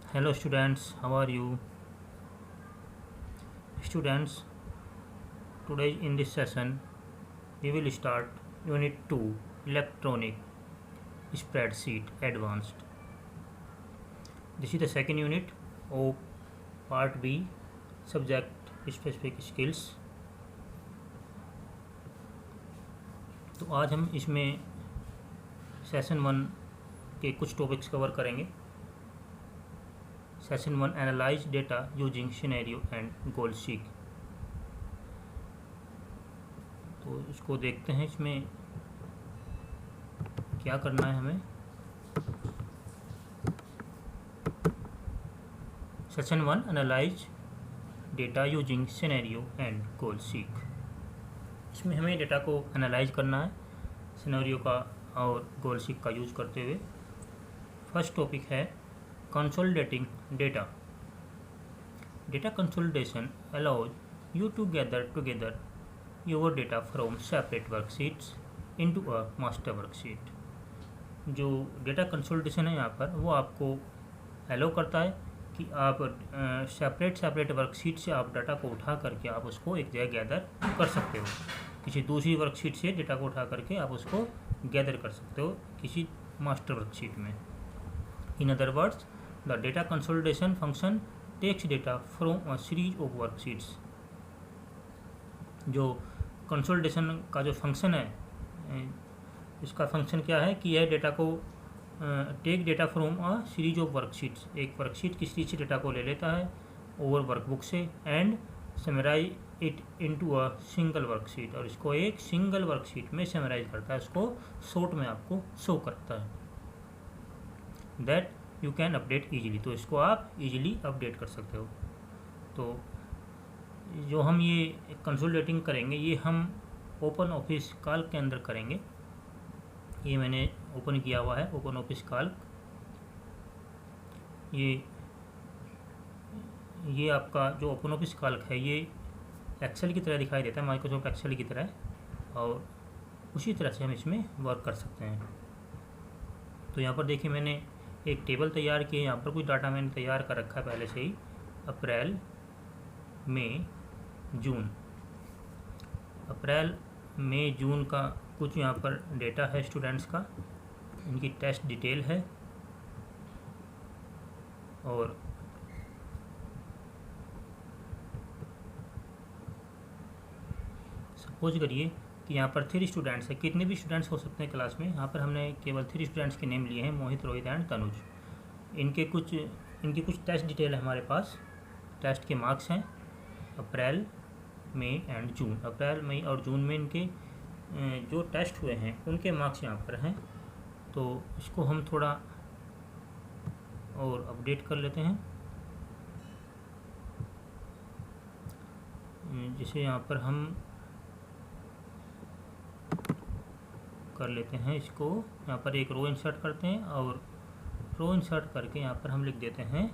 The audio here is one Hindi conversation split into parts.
Hello students, how are you? Students, today in this session we will start Unit 2 Electronic Spreadsheet Advanced. This is the second unit of Part B Subject Specific Skills. तो आज हम इसमें सेशन 1 के कुछ टॉपिक्स कवर करेंगे. Session 1 analyse data using scenario and goal seek. तो इसको देखते हैं इसमें क्या करना है हमें. Session 1 analyse data using scenario and goal seek. इसमें हमें डेटा को एनालाइज करना है सिनेरियो का और गोल सीक का यूज करते हुए. फर्स्ट टॉपिक है consolidating data. Data consolidation allows you to gather together your data from separate worksheets into a master worksheet. जो डेटा कंसोलिडेशन है यहाँ पर वो आपको अलाउ करता है कि आप सेपरेट वर्कशीट से आप डाटा को उठा करके आप उसको एक जगह गैदर कर सकते हो. किसी दूसरी वर्कशीट से डेटा को उठा करके आप उसको गैदर कर सकते हो किसी मास्टर वर्कशीट में. In other words, the data consolidation function takes data from a series of worksheets. जो कंसोलिडेशन का जो फंक्शन है इसका फंक्शन क्या है कि यह डेटा को take data from a series of worksheets. एक वर्कशीट की सीरीज से डेटा को ले लेता है ओवर वर्कबुक से and summarise it into a single worksheet और इसको एक सिंगल वर्कशीट में समराइज करता है. इसको शॉर्ट में आपको शो करता है. That you can update easily. तो इसको आप ईजिली अपडेट कर सकते हो. तो जो हम ये कंसोलिडेटिंग करेंगे ये हम ओपन ऑफिस काल्क के अंदर करेंगे. ये मैंने ओपन किया हुआ है ओपन ऑफिस काल्क. ये आपका जो ओपन ऑफिस काल्क है ये एक्सेल की तरह दिखाई देता है, माइक्रोसॉफ्ट एक्सेल की तरह, और उसी तरह से हम इसमें वर्क कर सकते हैं. तो यहाँ पर देखिए मैंने एक टेबल तैयार किए. यहाँ पर कुछ डाटा मैंने तैयार कर रखा है पहले से ही. अप्रैल मई जून, अप्रैल मई जून का कुछ यहाँ पर डेटा है स्टूडेंट्स का. इनकी टेस्ट डिटेल है और सपोज करिए कि यहाँ पर 3 स्टूडेंट्स हैं. कितने भी स्टूडेंट्स हो सकते हैं क्लास में. यहाँ पर हमने केवल 3 स्टूडेंट्स के नेम लिए हैं, मोहित, रोहित एंड तनुज. इनकी कुछ टेस्ट डिटेल है हमारे पास. टेस्ट के मार्क्स हैं अप्रैल मई एंड जून. अप्रैल मई और जून में इनके जो टेस्ट हुए हैं उनके मार्क्स यहाँ पर हैं. तो इसको हम थोड़ा और अपडेट कर लेते हैं. जिसे यहाँ पर हम कर लेते हैं. इसको यहाँ पर एक रो इंसर्ट करते हैं और रो इंसर्ट करके यहाँ पर हम लिख देते हैं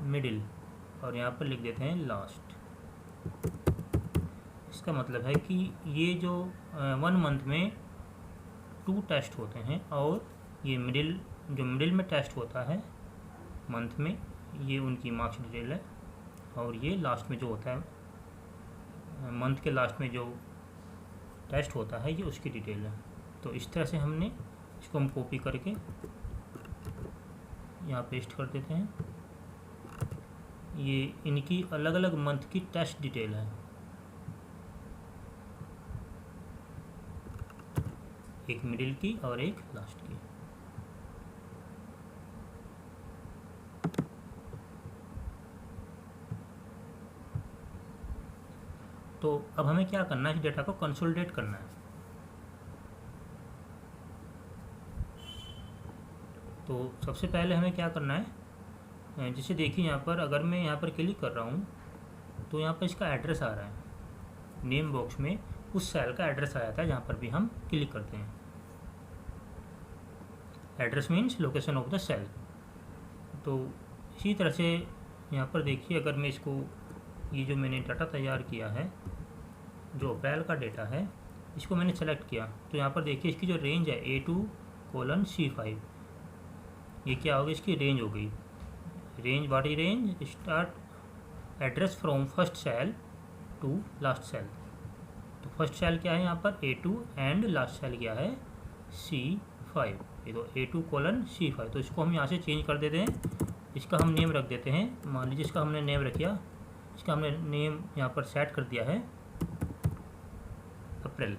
मिडिल और यहाँ पर लिख देते हैं लास्ट. इसका मतलब है कि ये जो 1 मंथ में 2 टेस्ट होते हैं और ये मिडिल में टेस्ट होता है मंथ में, ये उनकी मार्क्स डिटेल है. और ये लास्ट में जो होता है मंथ के लास्ट में जो टेस्ट होता है ये उसकी डिटेल है. तो इस तरह से हमने इसको हम कॉपी करके यहाँ पेस्ट कर देते हैं. ये इनकी अलग अलग मंथ की टेस्ट डिटेल है. एक मिडिल की और एक लास्ट की. तो अब हमें क्या करना है, इस डेटा को कंसोलिडेट करना है. तो सबसे पहले हमें क्या करना है, जैसे देखिए यहाँ पर अगर मैं यहाँ पर क्लिक कर रहा हूँ तो यहाँ पर इसका एड्रेस आ रहा है. नेम बॉक्स में उस सेल का एड्रेस आ जाता है जहाँ पर भी हम क्लिक करते हैं. Address means location of the cell. तो इसी तरह से यहाँ पर देखिए अगर मैं इसको ये जो मैंने डाटा तैयार किया है जो अप्रैल का डेटा है इसको मैंने सेलेक्ट किया. तो यहाँ पर देखिए इसकी जो रेंज है A2:C5, ये क्या होगी, इसकी रेंज हो गई। Range what is range, start address from first cell to last cell. तो फर्स्ट सेल क्या है यहाँ पर A2 एंड लास्ट सेल क्या है C5। ये तो A2:C5। तो इसको हम यहाँ से चेंज कर देते हैं। इसका हम नेम रख देते हैं, मान लीजिए इसका हमने नेम रखा, इसका हमने नेम यहाँ पर सेट कर दिया है अप्रैल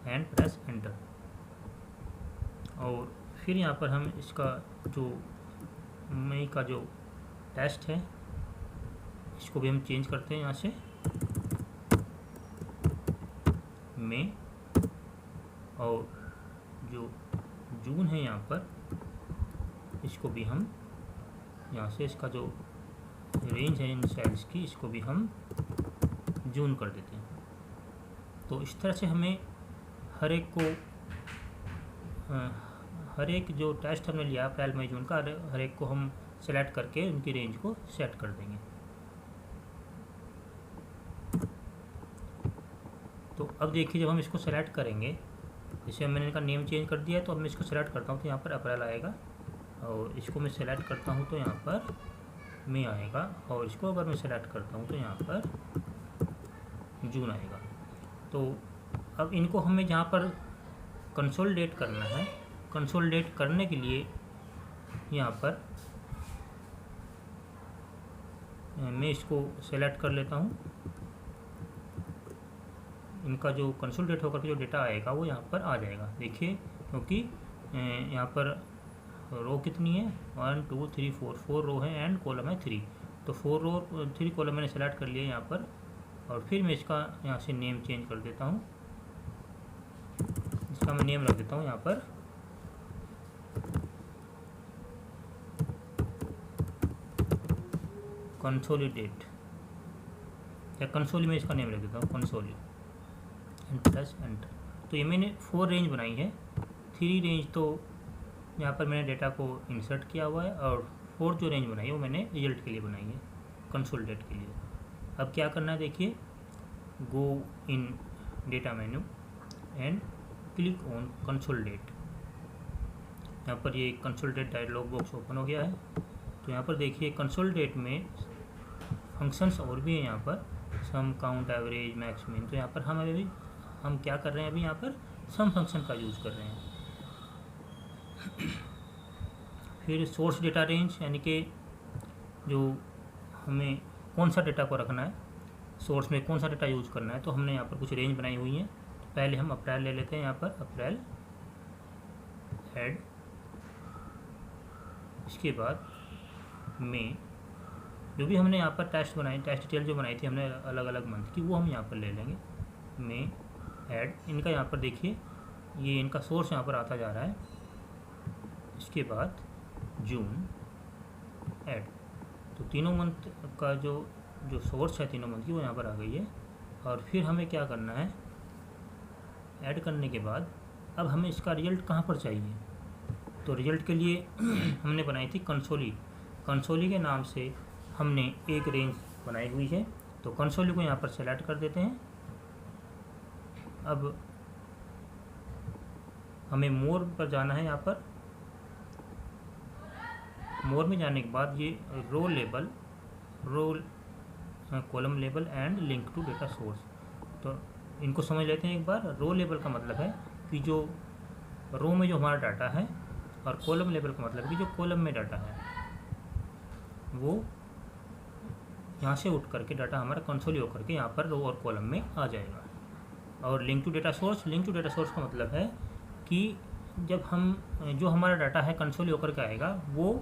एंड प्रेस एंटर। और फिर यहाँ पर हम इसका जो मई का जो टेस्ट है इसको भी हम चेंज करते हैं यहाँ से मई। और जो जून है यहाँ पर इसको भी हम यहाँ से इसका जो रेंज है इन सेल्स की इसको भी हम जून कर देते हैं। तो इस तरह से हमें हर एक जो टेस्ट हमने लिया अप्रैल मई जून का हर एक को हम सेलेक्ट करके उनकी रेंज को सेट कर देंगे। तो अब देखिए जब हम इसको सेलेक्ट करेंगे, जैसे मैंने इनका नेम चेंज कर दिया है तो अब मैं इसको सेलेक्ट करता हूँ तो यहाँ पर अप्रैल आएगा, और इसको मैं सेलेक्ट करता हूँ तो यहाँ पर मई आएगा, और इसको अगर मैं सेलेक्ट करता हूँ तो यहाँ पर जून आएगा। तो अब इनको हमें जहाँ पर कंसोलिडेट करना है, कंसोलिडेट करने के लिए यहाँ पर मैं इसको सेलेक्ट कर लेता हूँ। इनका जो कंसोलिडेट होकर के जो डेटा आएगा वो यहाँ पर आ जाएगा। देखिए क्योंकि यहाँ पर रो कितनी है 1 2 3 4 रो है एंड कॉलम है 3। तो 4 रो 3 कॉलम मैंने सेलेक्ट कर लिया यहाँ पर, और फिर मैं इसका यहाँ से नेम चेंज कर देता हूँ। इसका मैं नेम रख देता हूँ यहाँ पर कंसोलिडेट, या कंसोली में इसका नेम रख देता हूँ कंसोली एंड प्रेस एंटर। तो ये मैंने 4 रेंज बनाई है, 3 रेंज तो यहाँ पर मैंने डेटा को इंसर्ट किया हुआ है, और 4 जो रेंज बनाई है वो मैंने रिजल्ट के लिए बनाई है, कंसोलिडेट के लिए। अब क्या करना है देखिए, go in data menu and click on consolidate. यहाँ पर ये कंसोलिडेट डायलॉग बॉक्स ओपन हो गया है। तो यहाँ पर देखिए कंसोलिडेट में फंक्शंस और भी है, यहाँ पर सम काउंट एवरेज मैक्स मिन। तो यहाँ पर हम क्या कर रहे हैं, अभी यहाँ पर सम फंक्शन का यूज़ कर रहे हैं। फिर सोर्स डेटा रेंज, यानी कि जो हमें कौन सा डेटा को रखना है, सोर्स में कौन सा डेटा यूज़ करना है, तो हमने यहाँ पर कुछ रेंज बनाई हुई है। तो पहले हम अप्रैल ले लेते हैं, यहाँ पर अप्रैल ऐड, इसके बाद मई, जो भी हमने यहाँ पर टेस्ट डिटेल जो बनाई थी हमने अलग अलग मंथ की, वो हम यहाँ पर ले लेंगे। मई ऐड, इनका यहाँ पर देखिए ये इनका सोर्स यहाँ पर आता जा रहा है। इसके बाद जून ऐड, तो तीनों मंथ का जो सोर्स है तीनों मंथ की वो यहाँ पर आ गई है। और फिर हमें क्या करना है, ऐड करने के बाद अब हमें इसका रिजल्ट कहाँ पर चाहिए। तो रिजल्ट के लिए हमने बनाई थी कंसोली के नाम से हमने एक रेंज बनाई हुई है। तो कंसोली को यहाँ पर सेलेक्ट कर देते हैं। अब हमें मोर पर जाना है, यहाँ पर मोर में जाने के बाद ये row label, column label and link to data source, तो इनको समझ लेते हैं एक बार। रो लेबल का मतलब है कि जो रो में जो हमारा डाटा है, और कॉलम लेबल का मतलब कि जो कॉलम में डाटा है वो यहाँ से उठ करके डाटा हमारा कंसोली होकर के यहाँ पर रो और कॉलम में आ जाएगा। और लिंक टू डेटा सोर्स का मतलब है कि जब हम जो हमारा डाटा है कंसोली होकर के आएगा वो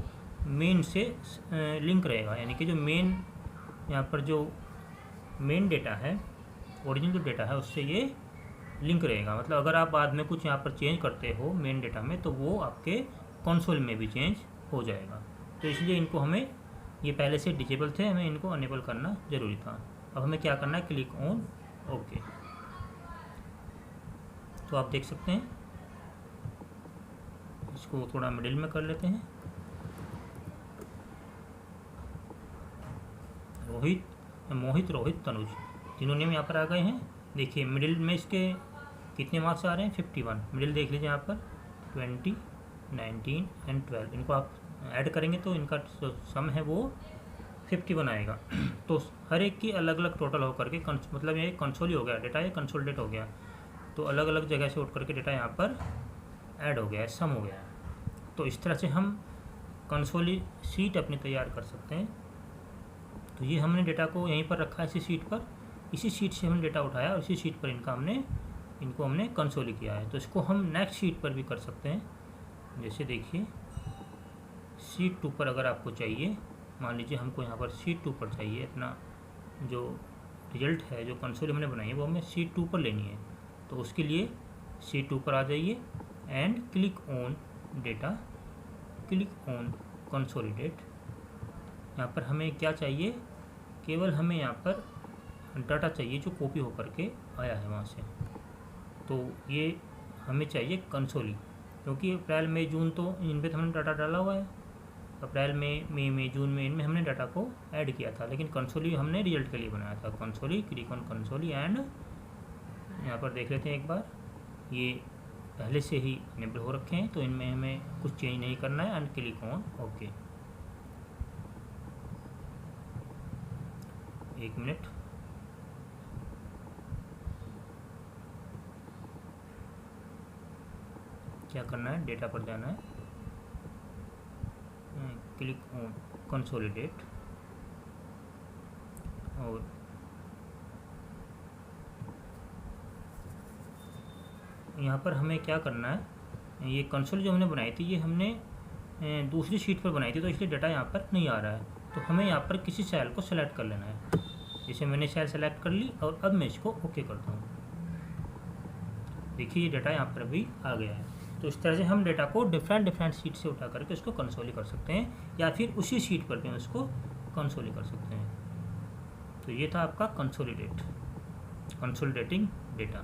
मेन से लिंक रहेगा, यानी कि जो मेन यहाँ पर जो मेन डेटा है, ओरिजिनल जो डेटा है उससे ये लिंक रहेगा। मतलब अगर आप बाद में कुछ यहाँ पर चेंज करते हो मेन डेटा में तो वो आपके कंसोल में भी चेंज हो जाएगा। तो इसलिए इनको हमें, ये पहले से डिसेबल थे, हमें इनको अनेबल करना ज़रूरी था। अब हमें क्या करना है, क्लिक ऑन ओके। तो आप देख सकते हैं, इसको थोड़ा मिडिल में कर लेते हैं। मोहित रोहित तनुज तीनों नेम यहाँ पर आ गए हैं। देखिए मिडिल में इसके कितने मार्क्स आ रहे हैं, 51। मिडिल देख लीजिए यहाँ पर 20 19 एंड 12, इनको आप ऐड करेंगे तो इनका जो सम है वो 51 आएगा। तो हर एक की अलग अलग टोटल होकर के मतलब ये कंसोल ही हो गया डेटा, ये कंसोलिडेट हो गया, तो अलग अलग जगह से उठ करके डेटा यहाँ पर ऐड हो गया है, सम हो गया है। तो इस तरह से हम कंसोली शीट अपनी तैयार कर सकते हैं। तो ये हमने डेटा को यहीं पर रखा है इसी शीट पर, इसी शीट से हमने डेटा उठाया और इसी शीट पर इनको हमने कंसोली किया है। तो इसको हम नेक्स्ट शीट पर भी कर सकते हैं। जैसे देखिए शीट 2 पर अगर आपको चाहिए, मान लीजिए हमको यहाँ पर शीट 2 पर चाहिए, अपना जो रिजल्ट है जो कंसोल हमने बनाई है वो हमें शीट 2 पर लेनी है। तो उसके लिए शीट 2 पर आ जाइए and click on data, click on consolidate. यहाँ पर हमें क्या चाहिए, केवल हमें यहाँ पर डाटा चाहिए जो कॉपी होकर के आया है वहाँ से। तो ये हमें चाहिए कंसोली, क्योंकि अप्रैल मई जून तो इन पे हमने डाटा डाला हुआ है, अप्रैल मई जून में इनमें हमने डाटा को ऐड किया था, लेकिन कंसोली हमने रिजल्ट के लिए बनाया था। Kansoli, click on Kansoli and यहाँ पर देख लेते हैं एक बार, ये पहले से ही इनेबल हो रखे हैं तो इनमें हमें कुछ चेंज नहीं करना है एंड क्लिक ऑन ओके। एक मिनट, क्या करना है, डेटा पर जाना है, क्लिक ऑन कंसोलिडेट और यहाँ पर हमें क्या करना है, ये कंसोल जो हमने बनाई थी ये हमने दूसरी शीट पर बनाई थी, तो इसलिए डाटा यहाँ पर नहीं आ रहा है। तो हमें यहाँ पर किसी सेल को सेलेक्ट कर लेना है। जैसे मैंने सेल सेलेक्ट कर ली और अब मैं इसको ओके करता हूँ। देखिए ये डाटा यहाँ पर भी आ गया है। तो इस तरह से हम डेटा को डिफरेंट शीट से उठा करके उसको कंसोली कर सकते हैं, या फिर उसी शीट पर भी उसको कंसोली कर सकते हैं। तो ये था आपका कंसोलिडेटिंग डेटा।